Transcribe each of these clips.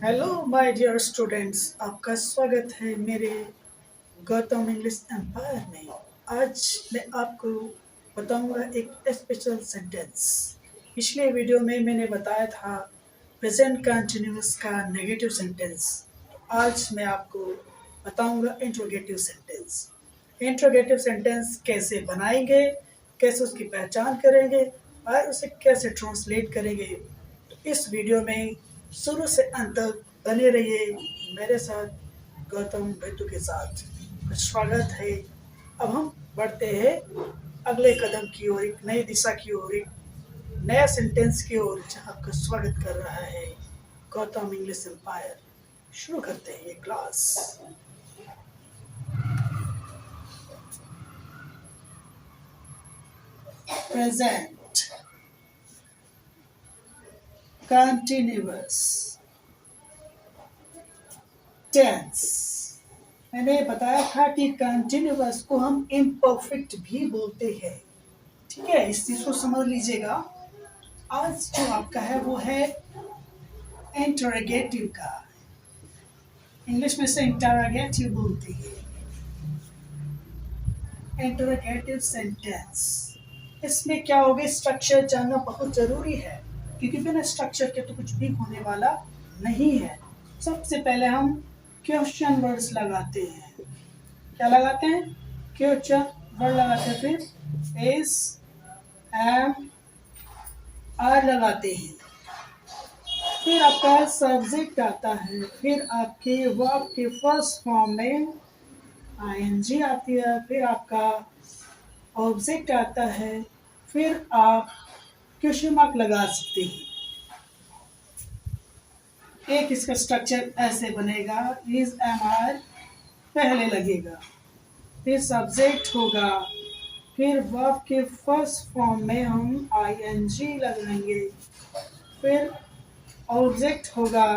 Hello my dear students, आपका स्वागत है मेरे गौतम इंग्लिश एम्पायर में। आज मैं आपको बताऊंगा एक स्पेशल सेंटेंस। पिछले वीडियो में मैंने बताया था प्रेजेंट कंटिन्यूअस का नेगेटिव सेंटेंस। आज मैं आपको बताऊंगा इंट्रोगेटिव सेंटेंस। इंट्रोगेटिव सेंटेंस कैसे बनाएंगे, कैसे उसकी पहचान करेंगे और उसे कैसे ट्रांसलेट करेंगे। इस वीडियो में शुरू से अंत तक बने रहिए मेरे साथ, गौतम बैतू के साथ। स्वागत है। अब हम बढ़ते हैं अगले कदम की ओर, एक नई दिशा की ओर, एक नया सेंटेंस की ओर जहाँ आपका स्वागत कर रहा है गौतम इंग्लिश एम्पायर। शुरू करते हैं ये क्लास। Present continuous tense. मैंने बताया था कि कंटिन्यूअस को हम इम्परफेक्ट भी बोलते हैं। ठीक है, इस चीज को समझ लीजिएगा। आज जो आपका है वो है इंटरोगेटिव का। इंग्लिश में से इंटरोगेटिव बोलते हैं। इंटरोगेटिव सेंटेंस, इसमें क्या होगा, स्ट्रक्चर जानना बहुत जरूरी है क्योंकि बिना स्ट्रक्चर के तो कुछ भी होने वाला नहीं है। सबसे पहले हम क्वेश्चन वर्ड्स लगाते हैं। क्या लगाते हैं? क्वेश्चन वर्ड लगाते हैं। फिर एस एम आर लगाते हैं। फिर आपका सब्जेक्ट आता है। फिर आपके वर्ब के फर्स्ट फॉर्म में आईएनजी आती है। फिर आपका ऑब्जेक्ट आता है। फिर आप क्वेश्चन मार्क लगा सकते हैं। एक इसका स्ट्रक्चर ऐसे बनेगा, इज एम आर पहले लगेगा, फिर सब्जेक्ट होगा, फिर वर्ब के फर्स्ट फॉर्म में हम आईएनजी लगाएंगे, फिर ऑब्जेक्ट होगा,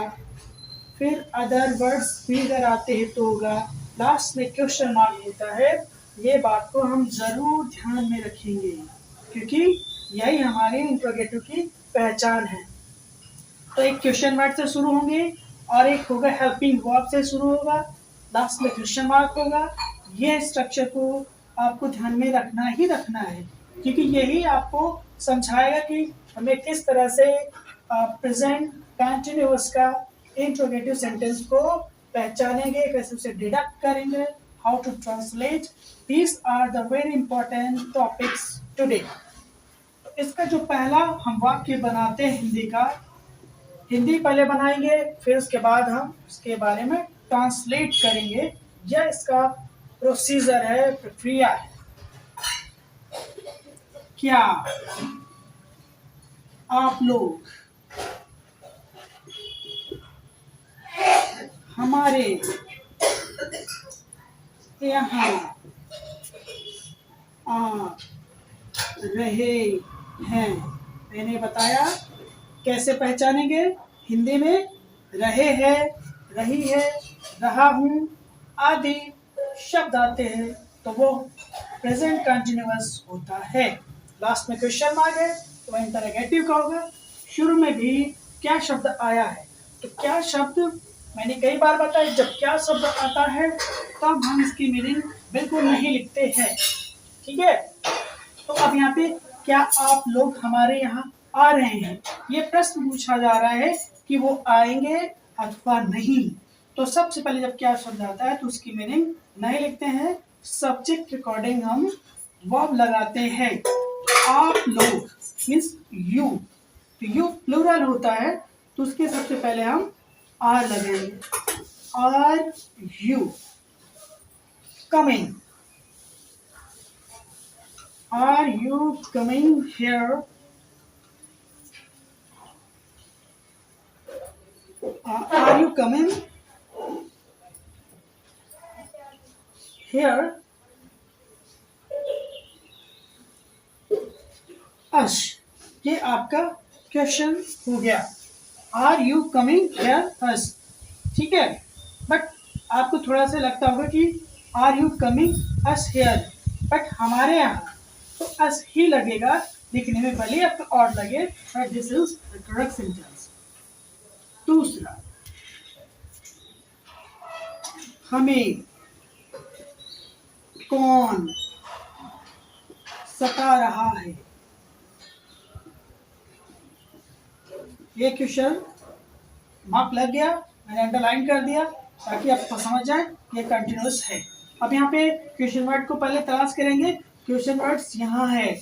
फिर अदर वर्ड्स भी अगर आते हैं तो होगा, लास्ट में क्वेश्चन मार्क होता है। ये बात को हम जरूर ध्यान में रखेंगे क्योंकि यही हमारी इंट्रोगेटिव की पहचान है। तो एक क्वेश्चन मार्क से शुरू होंगे और एक होगा हेल्पिंग वर्ब से शुरू होगा, लास्ट में क्वेश्चन मार्क होगा। ये स्ट्रक्चर को आपको ध्यान में रखना ही रखना है क्योंकि यही आपको समझाएगा कि हमें किस तरह से प्रेजेंट कंटिन्यूअस का इंट्रोगेटिव सेंटेंस को पहचानेंगे, कैसे उसे डिडक्ट करेंगे, how to translate. These are the very important topics today. इसका जो पहला हम वाक्य बनाते हैं हिंदी का, हिंदी पहले बनाएंगे, फिर उसके बाद हम उसके बारे में ट्रांसलेट करेंगे। यह इसका प्रोसीजर है, प्रक्रिया है। क्या आप लोग हमारे यहाँ आ रहे हैं? मैंने बताया कैसे पहचानेंगे। हिंदी में रहे हैं, रही है, रहा हूँ आदि शब्द आते हैं तो वो प्रेजेंट कंटिन्यूअस होता है। लास्ट में क्वेश्चन मार्क है तो वह इंटरोगेटिव का होगा। शुरू में भी क्या शब्द आया है, तो क्या शब्द मैंने कई बार बताया, जब क्या शब्द आता है तब हम इसकी मीनिंग बिल्कुल नहीं लिखते हैं। ठीक है, तो अब यहाँ पे क्या आप लोग हमारे यहाँ आ रहे हैं, ये प्रश्न पूछा जा रहा है कि वो आएंगे अथवा नहीं। तो सबसे पहले जब क्या शब्द आता है तो उसकी मीनिंग नहीं लिखते हैं, सब्जेक्ट रिकॉर्डिंग हम वर्ब लगाते हैं। आप लोग मीन्स यू, तो यू प्लूरल होता है तो उसके सबसे पहले हम आर लगाएंगे। Are you coming? Are you coming here? Are you coming here? Us, ये आपका क्वेश्चन हो गया। Are you coming here us? ठीक है, बट आपको थोड़ा सा लगता होगा कि Are you coming us here? But हमारे यहाँ तो us ही लगेगा, लिखने में भले आपको और लगे, but this is the correct sentence. दूसरा, हमें कौन सता रहा है। ये क्वेश्चन मार्क लग गया, मैंने अंडरलाइन कर दिया ताकि आपको समझ जाए ये कंटिन्यूस है। अब यहाँ पे क्वेश्चन वर्ड को पहले तलाश करेंगे। क्वेश्चन वर्ड्स यहाँ है,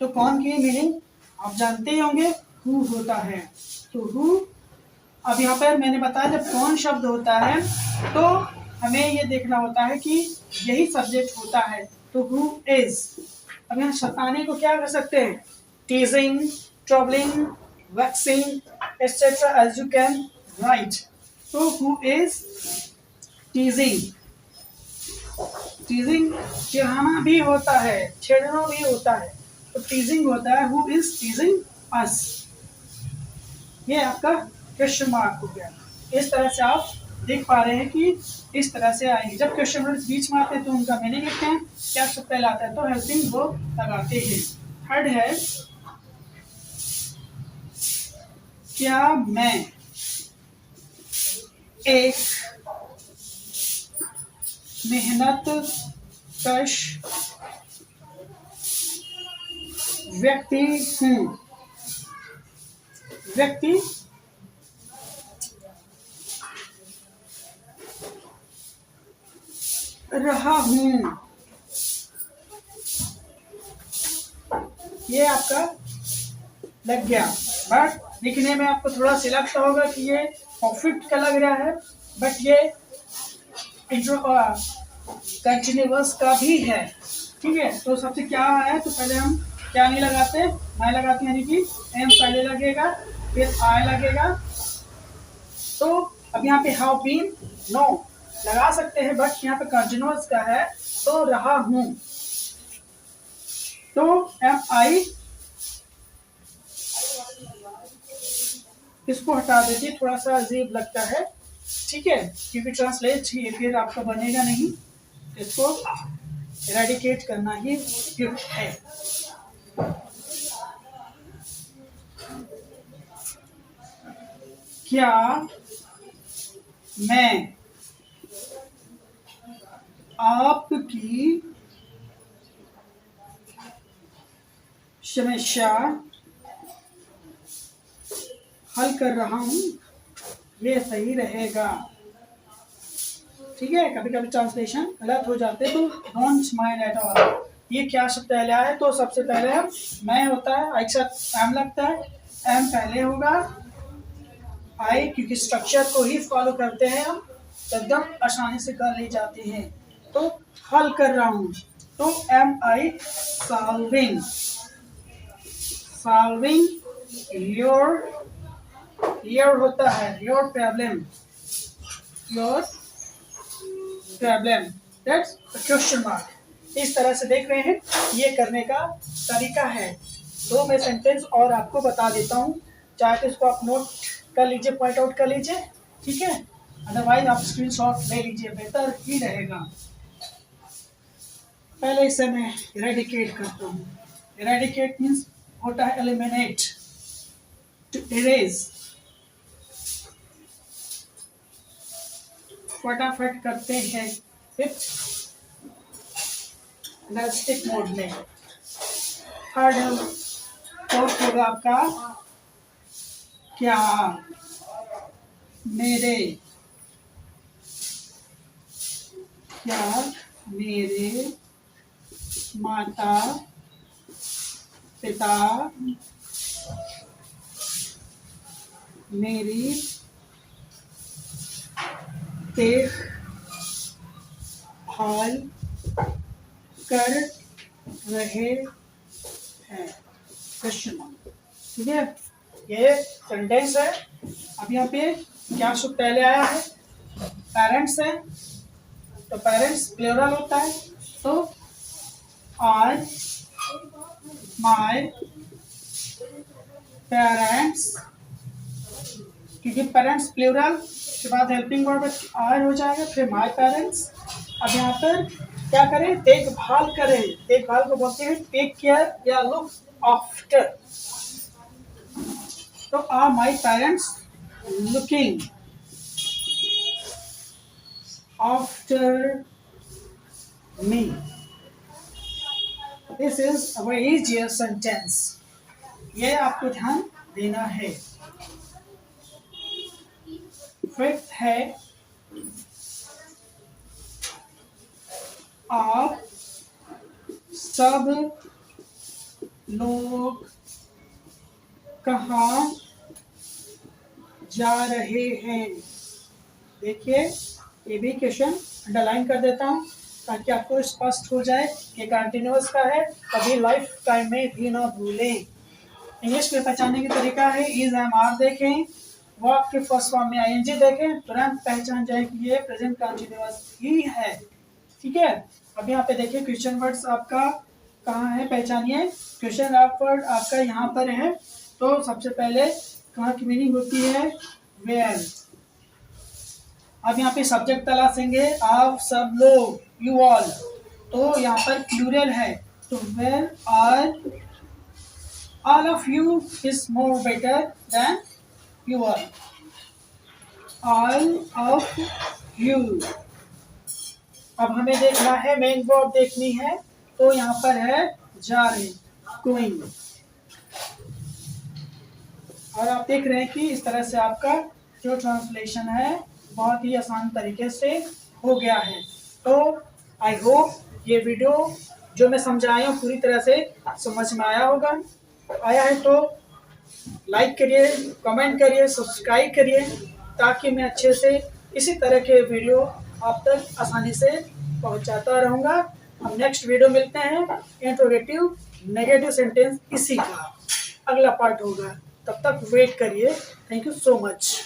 तो कौन की मीनिंग आप जानते ही होंगे, हु होता है। तो हु, अब यहाँ पर मैंने बताया जब कौन शब्द होता है तो हमें ये देखना होता है कि यही सब्जेक्ट होता है, तो हु इज। अब यहाँ सताने को क्या कर सकते हैं, टीजिंग, troubling, waxing etc. as you can write. तो who is teasing, टीजिंग चिढ़ाना भी होता है, छेड़ना भी होता है, तो टीजिंग होता है हु इज टीजिंग अस। ये आपका क्वेश्चन मार्क हो गया। इस तरह से आप देख पा रहे हैं कि इस तरह से आएंगे। जब क्वेश्चन वर्ड्स बीच में आते हैं तो उनका मीनिंग लिखते हैं, क्या शब्द पहले आता है तो हेल्पिंग वो लगाते हैं। थर्ड है, क्या मैं एक मेहनत कश व्यक्ति हूँ। व्यक्ति रहा हूँ, ये आपका लग गया। बट लिखने में आपको थोड़ा सा लगता होगा कि ये परफेक्ट का लग रहा है, बट ये कंटिन्यूअस का भी है। ठीक है, तो सबसे क्या है, तो पहले हम क्या नहीं लगाते, मैं लगाते यानी कि एम पहले लगेगा, फिर आई लगेगा। तो अब यहाँ पे हाउ बीन नो लगा सकते हैं, बट यहाँ पे कंटिन्यूअस का है तो रहा हूँ, तो एम आई इसको हटा देती, थोड़ा सा अजीब लगता है। ठीक है, क्योंकि ट्रांसलेट ही फिर आपका बनेगा नहीं, इसको इरेडिकेट करना ही उपयुक्त है। क्या मैं आपकी समस्या हल कर रहा हूँ, ये सही रहेगा। ठीक है, कभी कभी ट्रांसलेशन गलत हो जाते तो डोंट माइंड एट ऑल। ये क्या शब्द पहले आया, तो सबसे पहले हम मैं होता है, आई के साथ एम लगता है, एम पहले होगा, आई क्योंकि स्ट्रक्चर को ही फॉलो करते हैं हम, एकदम आसानी से कर ली जाती हैं। तो हल कर रहा हूँ, तो am I solving, solving your होता है your problem, your problem, that's question mark. इस तरह से देख रहे हैं, ये करने का तरीका है। तो मैं सेंटेंस और आपको बता देता हूँ, चाहे तो इसको आप नोट कर लीजिए, पॉइंट आउट कर लीजिए। ठीक है, अदरवाइज आप स्क्रीनशॉट ले लीजिए, बेहतर ही रहेगा। पहले इसे मैं इरेडिकेट करता हूँ। इरेडिकेट मीन्स होता है एलिमिनेट, टू इरेज। फटाफट करते हैं विथ इलास्टिक मोड में। थर्ड फोर्थ होगा आपका, क्या मेरे माता पिता मेरी देखभाल कर रहे हैं, क्वेश्चन मार्क। ठीक है, ये सेंटेंस है। अब यहाँ पे क्या शब्द पहले आया है, पेरेंट्स है, तो पेरेंट्स प्लूरल होता है, तो आई माय पेरेंट्स, क्योंकि पेरेंट्स प्लूरल के बाद हेल्पिंग वर्ब आर हो जाएगा, फिर माय पेरेंट्स। अब यहाँ पर क्या करें, देखभाल करें, देखभाल को बोलते हैं टेक केयर या लुक आफ्टर। तो are my parents looking after me. This is a very easier sentence. ये आपको ध्यान देना है. फिफ्थ है आप सब लोग कहाँ जा रहे हैं. देखिए ये भी क्वेश्चन अंडरलाइन कर देता हूँ ताकि आपको स्पष्ट हो जाए कि कंटिन्यूअस का है, कभी लाइफ टाइम में भी ना भूलें. इंग्लिश में पहचानने का तरीका है इज एम आर देखें, वर्ब के फर्स्ट फॉर्म में आईएनजी देखें, तुरंत पहचान जाए कि ये प्रेजेंट कंटिन्यूअस ही है. ठीक है. अब यहाँ पे देखिए क्वेश्चन वर्ड्स आपका कहाँ है, पहचानिए. क्वेश्चन वर्ड आपका यहाँ पर है. तो सबसे पहले कहाँ की मीनिंग होती है, वेयर. अब यहाँ पे सब्जेक्ट तलाशेंगे, आप सब लोग, यू ऑल. तो यहाँ पर प्लूरल है, तो where are all of you is more better than you all. All of you. अब हमें देखना है, मेन वर्ब देखनी है, तो यहाँ पर है जा रहे, गोइंग. और आप देख रहे हैं कि इस तरह से आपका जो ट्रांसलेशन है बहुत ही आसान तरीके से हो गया है. तो आई होप ये वीडियो जो मैं समझाया हूँ पूरी तरह से समझ में आया होगा. आया है तो लाइक करिए, कमेंट करिए, सब्सक्राइब करिए ताकि मैं अच्छे से इसी तरह के वीडियो आप तक आसानी से पहुंचाता रहूँगा. हम नेक्स्ट वीडियो मिलते हैं, इंट्रोगेटिव नेगेटिव सेंटेंस इसी का अगला पार्ट होगा. तब तक वेट करिए. Thank you so much.